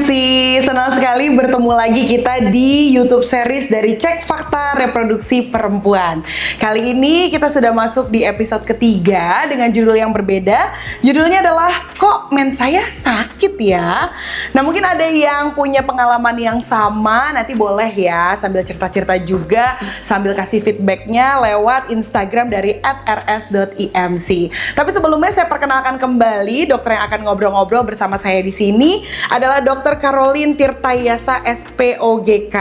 Mensi, senang sekali bertemu lagi kita di YouTube series dari Cek Fakta Reproduksi Perempuan. Kali ini kita sudah masuk di episode ketiga dengan judul yang berbeda. Judulnya adalah Kok mens saya sakit ya? Nah, mungkin ada yang punya pengalaman yang sama, nanti boleh ya sambil cerita-cerita juga, sambil kasih feedbacknya lewat Instagram dari @rs.imc. Tapi sebelumnya saya perkenalkan kembali dokter yang akan ngobrol-ngobrol bersama saya di sini adalah Dr. Caroline Tirtayasa SPOGK,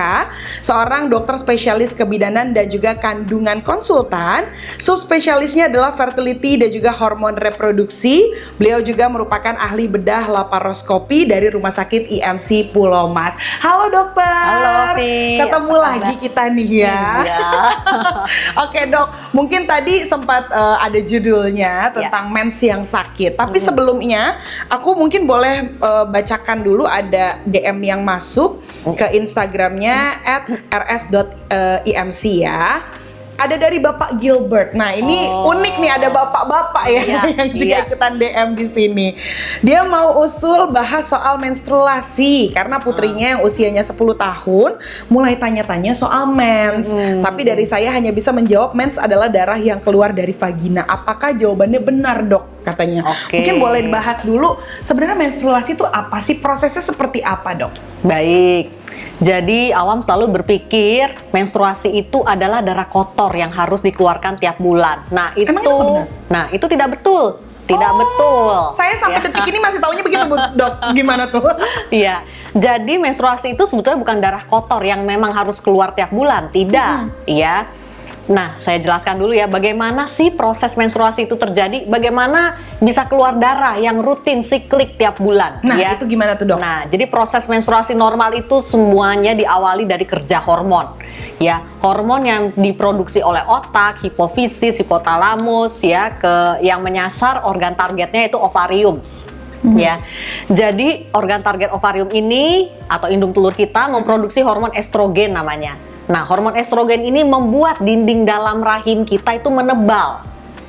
seorang dokter spesialis kebidanan dan juga kandungan konsultan. Subspesialisnya adalah fertility dan juga hormon reproduksi. Beliau juga merupakan ahli bedah laparoskopi dari Rumah Sakit IMC Pulau Mas. Halo dokter. Halo Fi. Ketemu lagi kita nih ya. Iya. Oke dok, mungkin tadi sempat ada judulnya tentang mens yang sakit. Tapi sebelumnya aku mungkin boleh bacakan dulu ada DM yang masuk ke Instagramnya @rs.imc ya. Ada dari Bapak Gilbert. Nah, ini unik nih, ada bapak-bapak ya yang juga ikutan DM di sini. Dia mau usul bahas soal menstruasi karena putrinya yang usianya 10 tahun mulai tanya-tanya soal mens. Tapi dari saya hanya bisa menjawab mens adalah darah yang keluar dari vagina. Apakah jawabannya benar, Dok? Katanya. Mungkin boleh dibahas dulu sebenarnya menstruasi itu apa sih? Prosesnya seperti apa, Dok? Baik. Jadi awam selalu berpikir menstruasi itu adalah darah kotor yang harus dikeluarkan tiap bulan. Nah, itu tidak betul. Tidak betul. Saya sampai detik ini masih taunya begitu, Dok. Gimana tuh? Iya. Jadi menstruasi itu sebetulnya bukan darah kotor yang memang harus keluar tiap bulan. Tidak. Iya. Nah, saya jelaskan dulu ya, bagaimana sih proses menstruasi itu terjadi, bagaimana bisa keluar darah yang rutin siklik tiap bulan. Nah, ya. itu gimana tuh, Dok? Nah, jadi proses menstruasi normal itu semuanya diawali dari kerja hormon. Ya, hormon yang diproduksi oleh otak, hipofisis, hipotalamus, ya, yang menyasar organ targetnya itu ovarium. Ya, jadi organ target ovarium ini atau indung telur kita memproduksi hormon estrogen namanya. Nah, hormon estrogen ini membuat dinding dalam rahim kita itu menebal.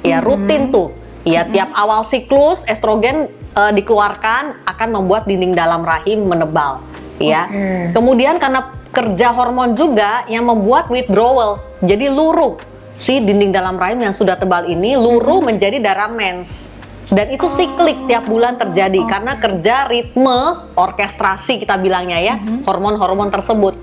Ya, rutin tuh. Ya, tiap awal siklus estrogen dikeluarkan akan membuat dinding dalam rahim menebal. Ya. Kemudian karena kerja hormon juga yang membuat withdrawal. Jadi luruh si dinding dalam rahim yang sudah tebal ini luruh menjadi darah mens. Dan itu siklik tiap bulan terjadi karena kerja ritme orkestrasi kita bilangnya ya, hormon-hormon tersebut.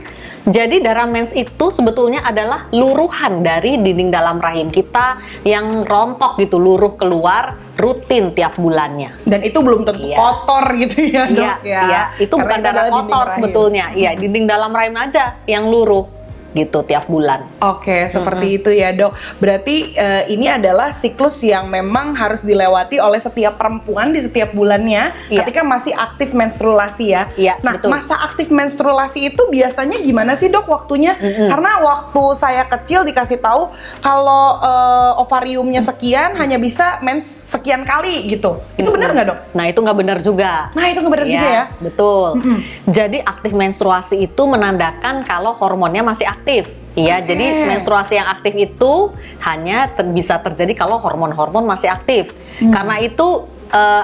Jadi darah mens itu sebetulnya adalah luruhan dari dinding dalam rahim kita yang rontok gitu, luruh keluar rutin tiap bulannya. Dan itu belum tentu kotor gitu ya, Dok ya. Iya, itu karena bukan darah kotor sebetulnya. Iya, dinding dalam rahim aja yang luruh gitu tiap bulan. Oke, seperti itu ya, Dok. Berarti ini adalah siklus yang memang harus dilewati oleh setiap perempuan di setiap bulannya ketika masih aktif menstruasi ya. Nah, betul. Masa aktif menstruasi itu biasanya gimana sih, Dok, waktunya? Karena waktu saya kecil dikasih tahu kalau ovariumnya sekian hanya bisa mens sekian kali gitu. Itu benar nggak, Dok? Nah, itu nggak benar juga. Nah, itu nggak benar juga ya? Betul. Jadi aktif menstruasi itu menandakan kalau hormonnya masih aktif. Iya, jadi menstruasi yang aktif itu hanya bisa terjadi kalau hormon-hormon masih aktif. Karena itu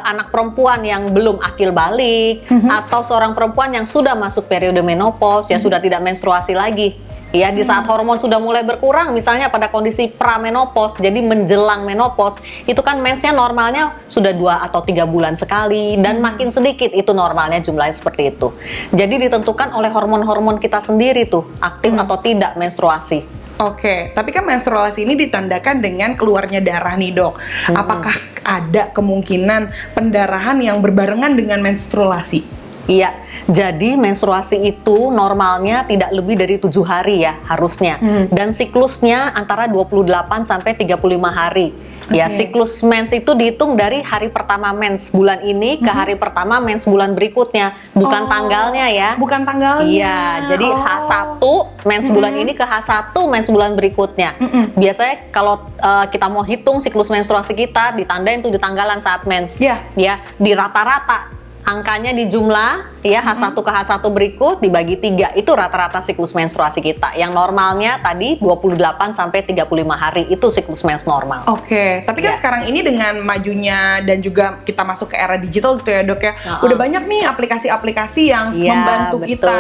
anak perempuan yang belum akil balik atau seorang perempuan yang sudah masuk periode menopause ya sudah tidak menstruasi lagi. Ya, di saat hormon sudah mulai berkurang, misalnya pada kondisi pramenopause, jadi menjelang menopause, itu kan mensnya normalnya sudah 2 atau 3 bulan sekali, dan makin sedikit itu normalnya jumlahnya seperti itu. Jadi ditentukan oleh hormon-hormon kita sendiri tuh, aktif atau tidak menstruasi. Oke, tapi kan menstruasi ini ditandakan dengan keluarnya darah nih, Dok. Apakah ada kemungkinan pendarahan yang berbarengan dengan menstruasi? Iya, jadi menstruasi itu normalnya tidak lebih dari 7 hari ya harusnya. Dan siklusnya antara 28 sampai 35 hari. Ya, siklus mens itu dihitung dari hari pertama mens bulan ini ke hari pertama mens bulan berikutnya, bukan tanggalnya ya. Bukan tanggalnya. Iya, jadi H1 mens bulan ini ke H1 mens bulan berikutnya. Biasanya kalau kita mau hitung siklus menstruasi kita, ditandain tuh di tanggalan saat mens. Ya, di rata-rata angkanya di jumlah ya H1 ke H1 berikut dibagi 3 itu rata-rata siklus menstruasi kita. Yang normalnya tadi 28 sampai 35 hari itu siklus mens normal. Oke, tapi kan sekarang ini dengan majunya dan juga kita masuk ke era digital gitu ya dok ya, udah banyak nih aplikasi-aplikasi yang membantu kita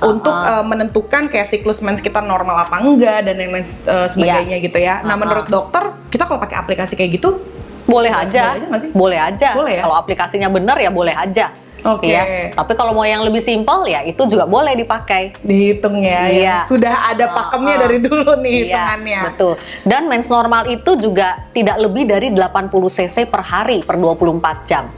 untuk menentukan kayak siklus mens kita normal apa enggak dan lain-lain sebagainya gitu ya. Nah menurut dokter kita kalau pakai aplikasi kayak gitu boleh aja nggak sih? Boleh aja. Boleh ya? Kalau aplikasinya benar ya boleh aja. Oke. Ya. Tapi kalau mau yang lebih simpel ya itu juga boleh dipakai. Dihitung ya. Iya. Sudah ada pakemnya dari dulu nih hitungannya. Betul. Dan mens normal itu juga tidak lebih dari 80 cc per hari per 24 jam.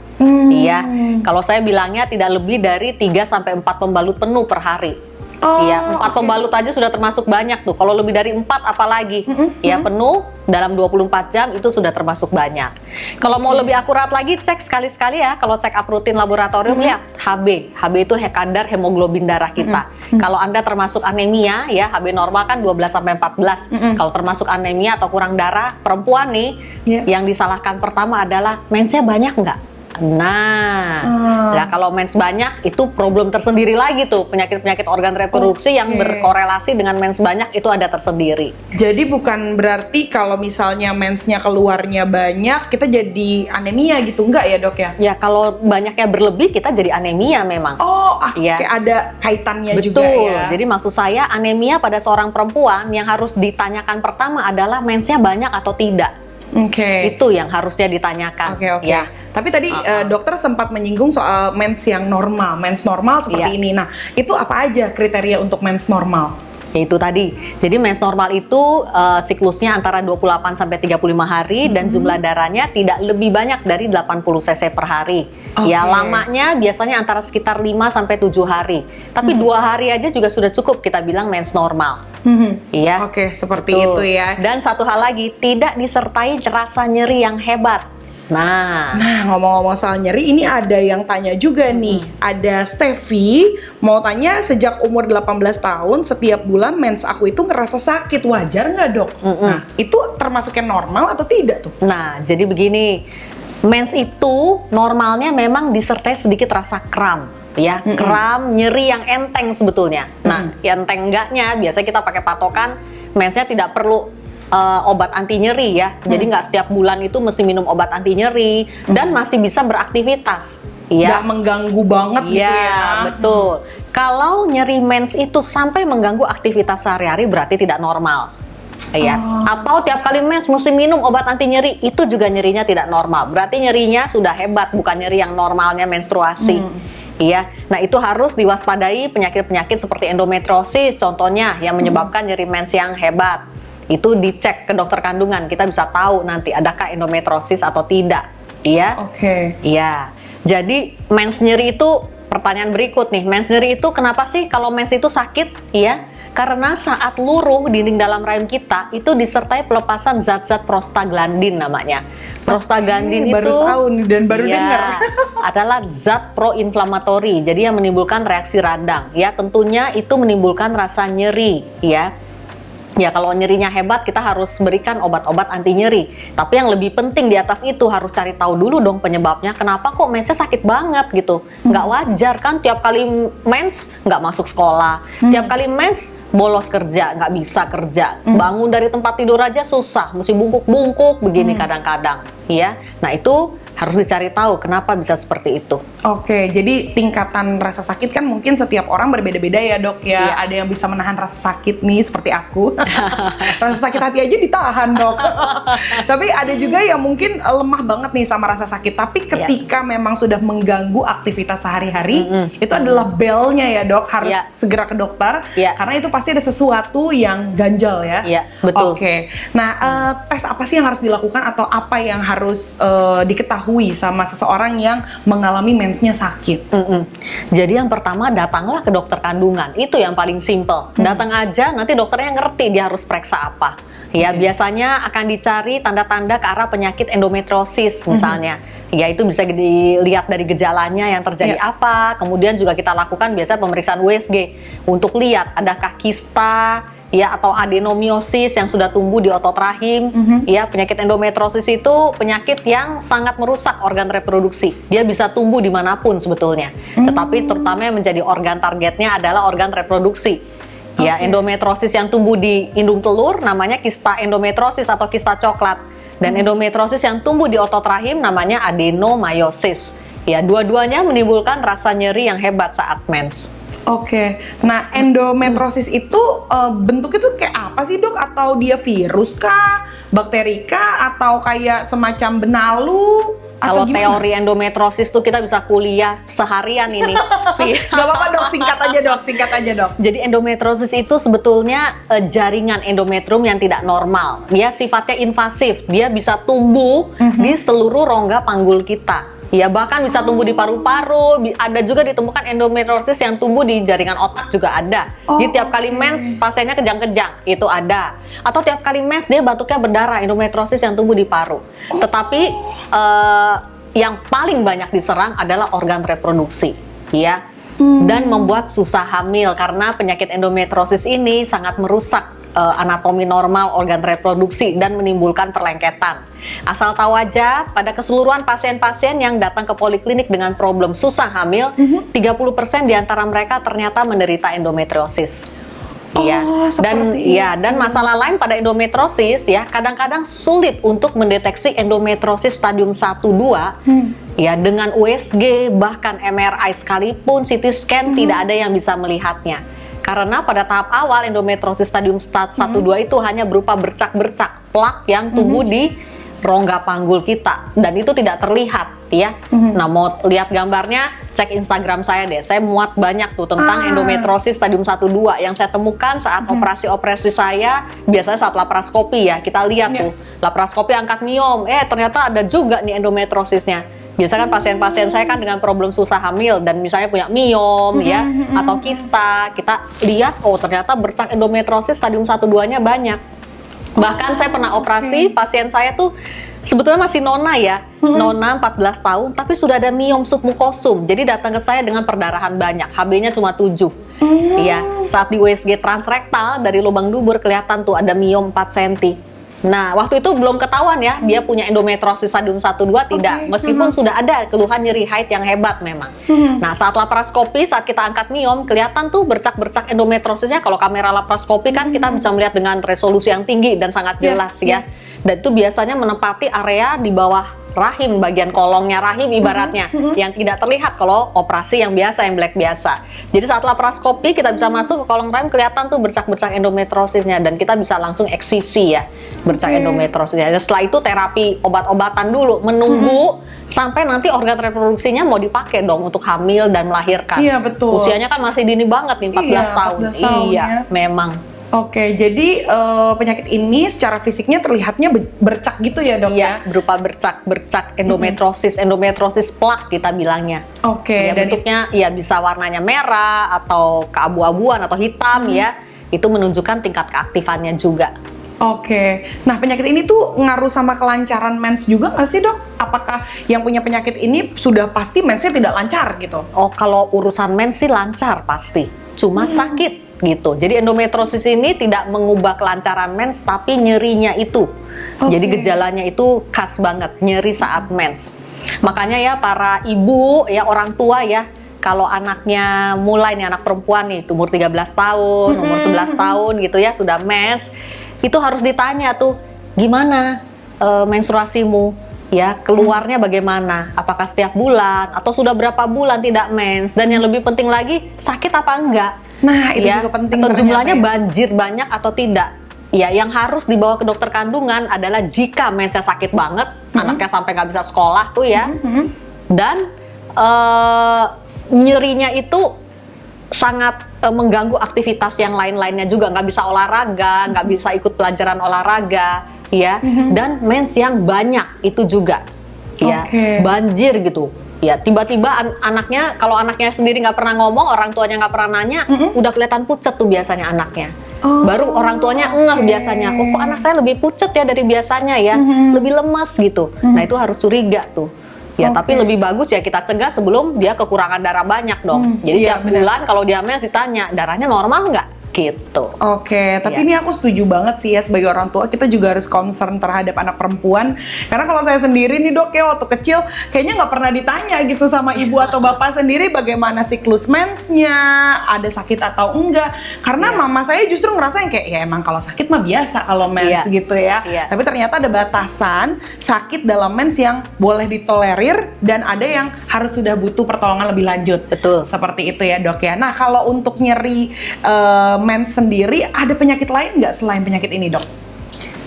Iya. Kalau saya bilangnya tidak lebih dari 3 sampai 4 pembalut penuh per hari. Iya, 4 pembalut aja sudah termasuk banyak tuh. Kalau lebih dari 4 apalagi. Ya, penuh dalam 24 jam itu sudah termasuk banyak. Kalau mau lebih akurat lagi, cek sekali-sekali ya. Kalau check up rutin laboratorium, lihat HB. HB itu kadar hemoglobin darah kita. Kalau Anda termasuk anemia, ya HB normal kan 12 sampai 14. Kalau termasuk anemia atau kurang darah, perempuan nih, yang disalahkan pertama adalah mensnya banyak nggak? Nah, kalau mens banyak itu problem tersendiri lagi tuh, penyakit-penyakit organ reproduksi yang berkorelasi dengan mens banyak itu ada tersendiri. Jadi bukan berarti kalau misalnya mensnya keluarnya banyak kita jadi anemia gitu, enggak ya dok ya? Ya kalau banyaknya berlebih kita jadi anemia memang. Kayak ada kaitannya Betul. juga ya. Jadi maksud saya anemia pada seorang perempuan yang harus ditanyakan pertama adalah mensnya banyak atau tidak. Itu yang harusnya ditanyakan. Ya. Tapi tadi dokter sempat menyinggung soal mens yang normal, mens normal seperti ini. Nah, itu apa aja kriteria untuk mens normal? Itu tadi. Jadi mens normal itu siklusnya antara 28 sampai 35 hari dan jumlah darahnya tidak lebih banyak dari 80 cc per hari. Ya lamanya biasanya antara sekitar 5 sampai 7 hari. Tapi 2 hari aja juga sudah cukup kita bilang mens normal. Iya. Seperti itu ya. Dan satu hal lagi, tidak disertai rasa nyeri yang hebat. Nah, ngomong-ngomong soal nyeri, ini ada yang tanya juga nih. Ada Steffi mau tanya, sejak umur 18 tahun setiap bulan mens aku itu ngerasa sakit, wajar nggak dok? Nah, itu termasuk yang normal atau tidak tuh? Nah, jadi begini, mens itu normalnya memang disertai sedikit rasa kram. Ya, kram, nyeri yang enteng sebetulnya. Nah, enteng enggaknya biasanya kita pakai patokan mensnya tidak perlu obat anti nyeri ya. Jadi nggak setiap bulan itu mesti minum obat anti nyeri dan masih bisa beraktivitas. Nggak mengganggu banget gitu ya. Betul. Kalau nyeri mens itu sampai mengganggu aktivitas sehari-hari berarti tidak normal. Ya. Atau tiap kali mens mesti minum obat anti nyeri, itu juga nyerinya tidak normal. Berarti nyerinya sudah hebat, bukan nyeri yang normalnya menstruasi. Iya, nah itu harus diwaspadai penyakit-penyakit seperti endometriosis contohnya yang menyebabkan nyeri mens yang hebat. Itu dicek ke dokter kandungan, kita bisa tahu nanti adakah endometriosis atau tidak. Iya. Iya. Jadi mens nyeri itu pertanyaan berikut nih, mens nyeri itu kenapa sih kalau mens itu sakit? Iya. Karena saat luruh dinding dalam rahim kita itu disertai pelepasan zat-zat prostaglandin namanya. Prostaglandin itu baru tahu dan baru dengar. Adalah zat proinflamatori. Jadi yang menimbulkan reaksi radang. Ya, tentunya itu menimbulkan rasa nyeri, ya. Ya kalau nyerinya hebat kita harus berikan obat-obat anti nyeri. Tapi yang lebih penting di atas itu harus cari tahu dulu dong penyebabnya. Kenapa kok mensnya sakit banget gitu? Nggak wajar kan tiap kali mens nggak masuk sekolah. Tiap kali mens bolos kerja, nggak bisa kerja. Bangun dari tempat tidur aja susah, mesti bungkuk-bungkuk begini kadang-kadang. Ya, nah itu harus dicari tahu kenapa bisa seperti itu. Jadi tingkatan rasa sakit kan mungkin setiap orang berbeda-beda ya dok ya. Ada yang bisa menahan rasa sakit nih seperti aku. Rasa sakit hati aja ditahan dok. Tapi ada juga yang mungkin lemah banget nih sama rasa sakit. Tapi ketika memang sudah mengganggu aktivitas sehari-hari, itu adalah belnya ya dok. Harus segera ke dokter karena itu pasti ada sesuatu yang ganjal ya. Iya, betul. Nah tes apa sih yang harus dilakukan atau apa yang harus diketahui sama seseorang yang mengalami mensnya sakit? Jadi yang pertama datanglah ke dokter kandungan, itu yang paling simple. Datang aja, nanti dokternya ngerti dia harus periksa apa. Ya biasanya akan dicari tanda-tanda ke arah penyakit endometriosis misalnya. Ya itu bisa dilihat dari gejalanya yang terjadi apa. Kemudian juga kita lakukan biasa pemeriksaan USG untuk lihat adakah kista ya, atau adenomiosis yang sudah tumbuh di otot rahim. Ya, penyakit endometriosis itu penyakit yang sangat merusak organ reproduksi. Dia bisa tumbuh dimanapun sebetulnya, tetapi terutama yang menjadi organ targetnya adalah organ reproduksi. Ya, endometriosis yang tumbuh di indung telur namanya kista endometriosis atau kista coklat, dan endometriosis yang tumbuh di otot rahim namanya adenomyosis. Ya, dua-duanya menimbulkan rasa nyeri yang hebat saat mens. Oke, nah endometriosis itu bentuknya tuh kayak apa sih dok? Atau dia virus kah, bakteri kah, atau kayak semacam benalu? Kalau Atau gimana? teori endometriosis tuh kita bisa kuliah seharian ini. Gak apa-apa dok, singkat aja dok, singkat aja dok. Jadi endometriosis itu sebetulnya jaringan endometrium yang tidak normal. Dia sifatnya invasif, dia bisa tumbuh di seluruh rongga panggul kita. Ya, bahkan bisa tumbuh di paru-paru, ada juga ditemukan endometriosis yang tumbuh di jaringan otak juga ada. Jadi tiap kali mens pasiennya kejang-kejang, itu ada. Atau tiap kali mens dia batuknya berdarah, endometriosis yang tumbuh di paru. Tetapi yang paling banyak diserang adalah organ reproduksi, ya. Dan membuat susah hamil karena penyakit endometriosis ini sangat merusak anatomi normal organ reproduksi dan menimbulkan perlengketan. Asal tahu aja, pada keseluruhan pasien-pasien yang datang ke poliklinik dengan problem susah hamil, 30% di antara mereka ternyata menderita endometriosis. Dan masalah lain pada endometriosis ya, kadang-kadang sulit untuk mendeteksi endometriosis stadium 1-2 ya, dengan USG bahkan MRI sekalipun CT scan tidak ada yang bisa melihatnya. Karena pada tahap awal endometriosis stadium 1-2 itu hanya berupa bercak-bercak plak yang tumbuh di rongga panggul kita, dan itu tidak terlihat ya. Nah, mau lihat gambarnya, cek Instagram saya deh. Saya muat banyak tuh tentang endometriosis stadium 1-2 yang saya temukan saat operasi-operasi saya, biasanya saat laparoskopi ya. Kita lihat tuh, laparoskopi angkat miom, ternyata ada juga nih endometriosisnya. Biasanya kan pasien-pasien saya kan dengan problem susah hamil dan misalnya punya miom ya atau kista, kita lihat ternyata bercak endometriosis stadium 1-2-nya banyak. Bahkan saya pernah operasi pasien saya tuh sebetulnya masih nona ya, nona 14 tahun tapi sudah ada miom submukosum. Jadi datang ke saya dengan perdarahan banyak, HB-nya cuma 7. Iya, saat di USG transrektal dari lubang dubur kelihatan tuh ada miom 4 cm. Nah, waktu itu belum ketahuan ya, dia punya endometriosis stadium 1-2 tidak, meskipun sudah ada keluhan nyeri haid yang hebat memang. Nah, saat laparoskopi, saat kita angkat miom, kelihatan tuh bercak-bercak endometriosisnya. Kalau kamera laparoskopi kan kita bisa melihat dengan resolusi yang tinggi dan sangat jelas ya. Dan itu biasanya menempati area di bawah rahim, bagian kolongnya rahim ibaratnya, yang tidak terlihat kalau operasi yang biasa, yang black biasa. Jadi saat laparoskopi kita bisa masuk ke kolong rahim, kelihatan tuh bercak-bercak endometriosisnya, dan kita bisa langsung eksisi ya bercak endometriosisnya. Setelah itu terapi obat-obatan dulu, menunggu sampai nanti organ reproduksinya mau dipakai dong untuk hamil dan melahirkan. Iya, betul. Usianya kan masih dini banget nih, 14 tahun. 14 tahun Iya, ya. memang. Oke, jadi penyakit ini secara fisiknya terlihatnya bercak gitu ya dok ya? Iya, berupa bercak endometriosis plak kita bilangnya. Oke, Ya, dan bentuknya ya bisa warnanya merah atau keabu-abuan atau hitam ya. Itu menunjukkan tingkat keaktifannya juga. Oke, nah penyakit ini tuh ngaruh sama kelancaran mens juga nggak sih dok? Apakah yang punya penyakit ini sudah pasti mensnya tidak lancar gitu? Oh, kalau urusan mens sih lancar pasti, cuma sakit gitu. Jadi endometriosis ini tidak mengubah kelancaran mens, tapi nyerinya itu. Jadi gejalanya itu khas banget, nyeri saat mens. Makanya ya para ibu ya, orang tua ya, kalau anaknya mulai nih, anak perempuan nih umur 13 tahun, umur 11 tahun gitu ya, sudah mens, itu harus ditanya tuh, gimana menstruasimu? Ya, keluarnya bagaimana? Apakah setiap bulan atau sudah berapa bulan tidak mens? Dan yang lebih penting lagi, sakit apa enggak? Nah, itu Ya, juga penting. atau jumlahnya ternyata ya. banjir banyak atau tidak? Ya, yang harus dibawa ke dokter kandungan adalah jika mensnya sakit banget, anaknya sampai nggak bisa sekolah tuh ya, dan nyerinya itu sangat mengganggu aktivitas yang lain-lainnya juga, nggak bisa olahraga, nggak bisa ikut pelajaran olahraga, ya, dan mens yang banyak itu juga, ya, banjir gitu. Ya, tiba-tiba anaknya, kalau anaknya sendiri nggak pernah ngomong, orang tuanya nggak pernah nanya, udah kelihatan pucet tuh biasanya anaknya. Baru orang tuanya ngeh biasanya, kok anak saya lebih pucet ya dari biasanya ya, lebih lemas gitu. Nah, itu harus curiga tuh. Ya, tapi lebih bagus ya kita cegah sebelum dia kekurangan darah banyak dong. Jadi tiap bulan kalau dia hamil ditanya, darahnya normal nggak? gitu. Oke, tapi Iya. ini aku setuju banget sih ya, sebagai orang tua kita juga harus concern terhadap anak perempuan. Karena kalau saya sendiri nih dok ya, waktu kecil kayaknya nggak pernah ditanya gitu sama ibu atau bapak sendiri bagaimana siklus mensnya, ada sakit atau enggak. Karena Iya. mama saya justru ngerasa yang kayak ya emang kalau sakit mah biasa kalau mens Iya. gitu ya. Iya. Tapi ternyata ada batasan sakit dalam mens yang boleh ditolerir dan ada yang harus sudah butuh pertolongan lebih lanjut. Betul. Seperti itu ya dok ya. Nah kalau untuk nyeri mens sendiri, ada penyakit lain nggak selain penyakit ini dok?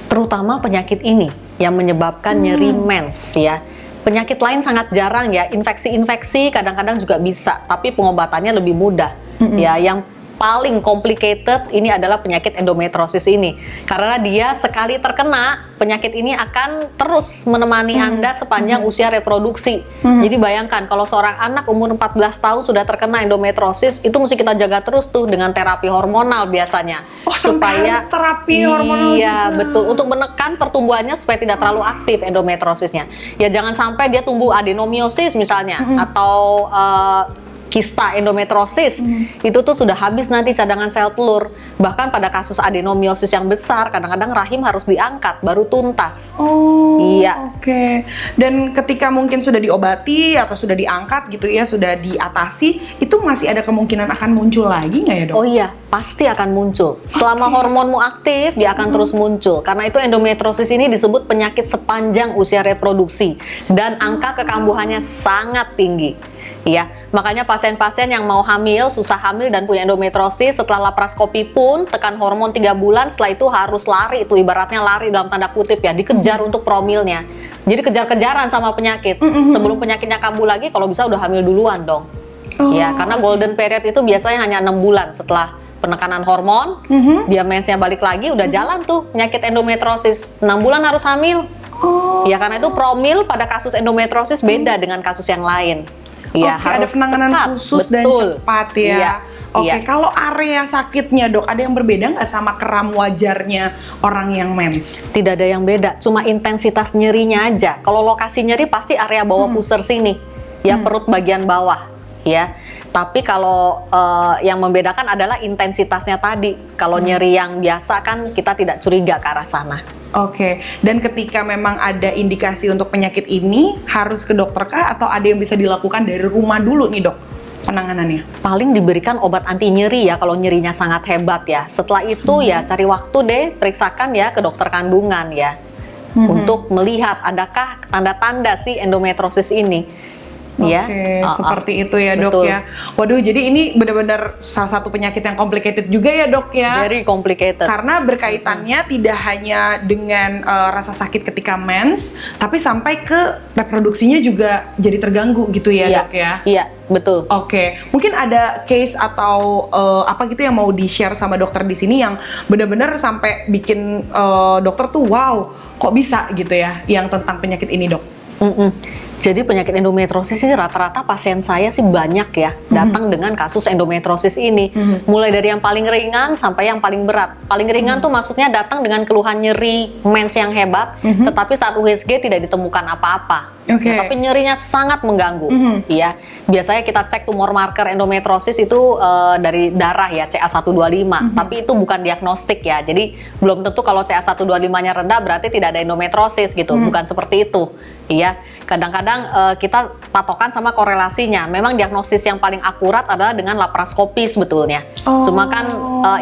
Terutama penyakit ini yang menyebabkan nyeri mens ya. Penyakit lain sangat jarang ya, infeksi-infeksi kadang-kadang juga bisa, tapi pengobatannya lebih mudah. Ya, yang paling complicated ini adalah penyakit endometriosis ini. Karena dia sekali terkena, penyakit ini akan terus menemani Anda sepanjang usia reproduksi. Jadi bayangkan kalau seorang anak umur 14 tahun sudah terkena endometriosis, itu mesti kita jaga terus tuh dengan terapi hormonal biasanya. Oh, sampai harus terapi hormonal Iya, juga. betul. Untuk menekan pertumbuhannya supaya tidak terlalu aktif endometriosisnya. Ya jangan sampai dia tumbuh adenomiosis misalnya, atau kista endometriosis, itu tuh sudah habis nanti cadangan sel telur. Bahkan pada kasus adenomiosis yang besar, kadang-kadang rahim harus diangkat baru tuntas. Oh, Iya. Oke. Dan ketika mungkin sudah diobati atau sudah diangkat gitu ya, sudah diatasi, itu masih ada kemungkinan akan muncul lagi nggak ya dok? Oh iya, pasti akan muncul. Selama hormonmu aktif, dia akan terus muncul. Karena itu endometriosis ini disebut penyakit sepanjang usia reproduksi dan angka kekambuhannya sangat tinggi. Ya, makanya pasien-pasien yang mau hamil, susah hamil dan punya endometriosis, setelah laparoskopi pun tekan hormon 3 bulan, setelah itu harus lari, itu ibaratnya lari dalam tanda kutip ya, dikejar untuk promilnya. Jadi kejar-kejaran sama penyakit. Sebelum penyakitnya kambuh lagi, kalau bisa udah hamil duluan dong. Ya, karena golden period itu biasanya hanya 6 bulan setelah penekanan hormon, dia mensnya balik lagi, udah jalan tuh penyakit endometriosis. 6 bulan harus hamil. Ya, karena itu promil pada kasus endometriosis beda dengan kasus yang lain. Ya, Oke, ada penanganan cepat. khusus dan Betul. cepat ya. Iya, Oke, iya. kalau area sakitnya dok, ada yang berbeda nggak sama kram wajarnya orang yang mens? Tidak ada yang beda, cuma intensitas nyerinya aja. Kalau lokasi nyeri pasti area bawah pusar sini, ya perut bagian bawah, ya. Tapi kalau yang membedakan adalah intensitasnya tadi. Kalau nyeri yang biasa kan kita tidak curiga ke arah sana. Oke, dan ketika memang ada indikasi untuk penyakit ini, harus ke dokter kah atau ada yang bisa dilakukan dari rumah dulu nih dok penanganannya? Paling diberikan obat anti nyeri ya kalau nyerinya sangat hebat ya. Setelah itu ya cari waktu deh, periksakan ya ke dokter kandungan ya. Untuk melihat adakah tanda-tanda si endometriosis ini. Ya, Oke, seperti itu ya dok betul. ya. Waduh, jadi ini benar-benar salah satu penyakit yang complicated juga ya dok ya. Very complicated. Karena berkaitannya tidak hanya dengan rasa sakit ketika mens, tapi sampai ke reproduksinya juga jadi terganggu gitu ya Iya, dok ya. Iya, betul. Oke, mungkin ada case atau apa gitu yang mau di-share sama dokter di sini yang benar-benar sampai bikin dokter tuh wow, kok bisa gitu ya, yang tentang penyakit ini dok? Jadi penyakit endometriosis sih rata-rata pasien saya sih banyak ya datang dengan kasus endometriosis ini. Mulai dari yang paling ringan sampai yang paling berat. Paling ringan tuh maksudnya datang dengan keluhan nyeri mens yang hebat, tetapi saat USG tidak ditemukan apa-apa. Oke. Tapi nyerinya sangat mengganggu. Ya, biasanya kita cek tumor marker endometriosis itu dari darah ya CA125, tapi itu bukan diagnostik ya. Jadi belum tentu kalau CA125-nya rendah berarti tidak ada endometriosis gitu. Bukan seperti itu. Iya. Kadang-kadang kita patokan sama korelasinya. Memang diagnosis yang paling akurat adalah dengan laparoskopi sebetulnya. Cuma kan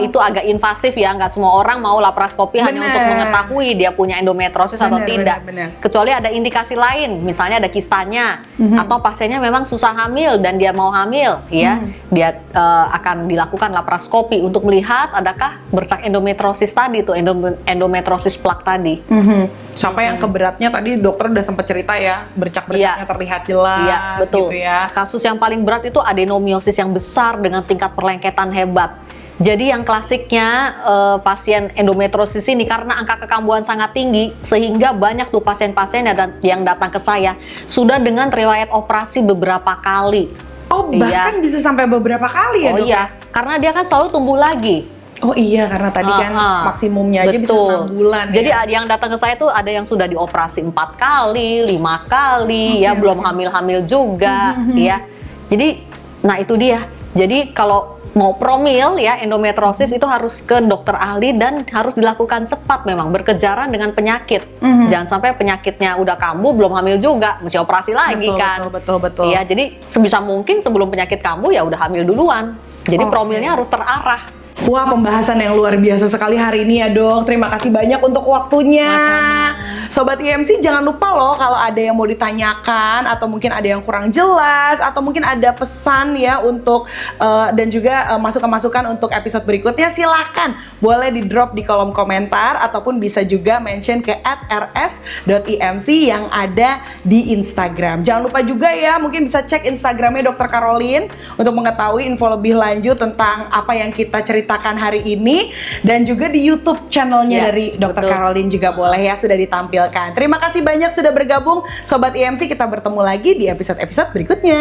itu agak invasif ya, nggak semua orang mau laparoskopi hanya untuk mengetahui dia punya endometriosis atau tidak. Benar. Kecuali ada indikasi lain, misalnya ada kistanya, atau pasiennya memang susah hamil dan dia mau hamil, ya, dia akan dilakukan laparoskopi untuk melihat adakah bercak endometriosis tadi tuh, endometriosis plak tadi. Sampai yang keberatnya tadi dokter udah sempat cerita ya, bercak-bercaknya terlihat jelas. Iya, betul. Gitu ya. Kasus yang paling berat itu adenomiosis yang besar dengan tingkat perlengketan hebat. Jadi yang klasiknya pasien endometriosis ini karena angka kekambuhan sangat tinggi sehingga banyak tuh pasien-pasien yang datang ke saya sudah dengan riwayat operasi beberapa kali. Oh, bahkan bisa sampai beberapa kali ya Oh dok? iya, karena dia kan selalu tumbuh lagi. Oh iya, karena tadi kan maksimumnya aja bisa 6 bulan. Jadi ya? yang datang ke saya tuh ada yang sudah dioperasi 4 kali, 5 kali, ya belum hamil-hamil juga, ya. Jadi, nah itu dia. Jadi kalau mau promil ya endometriosis itu harus ke dokter ahli dan harus dilakukan cepat, memang berkejaran dengan penyakit. Jangan sampai penyakitnya udah kambuh belum hamil juga, mesti operasi lagi kan. Betul. Iya, jadi sebisa mungkin sebelum penyakit kambuh ya udah hamil duluan. Jadi promilnya harus terarah. Wah, pembahasan yang luar biasa sekali hari ini ya dok. Terima kasih banyak untuk waktunya. Sobat IMC, jangan lupa loh kalau ada yang mau ditanyakan atau mungkin ada yang kurang jelas atau mungkin ada pesan ya untuk dan juga masukan-masukan untuk episode berikutnya, silahkan boleh di drop di kolom komentar ataupun bisa juga mention ke @rs.imc yang ada di Instagram. Jangan lupa juga ya, mungkin bisa cek Instagramnya Dr. Caroline untuk mengetahui info lebih lanjut tentang apa yang kita ceritakan hari ini, dan juga di YouTube channelnya dari Dr. Caroline juga boleh ya, sudah ditampilkan. Terima kasih banyak sudah bergabung Sobat IMC, kita bertemu lagi di episode-episode berikutnya.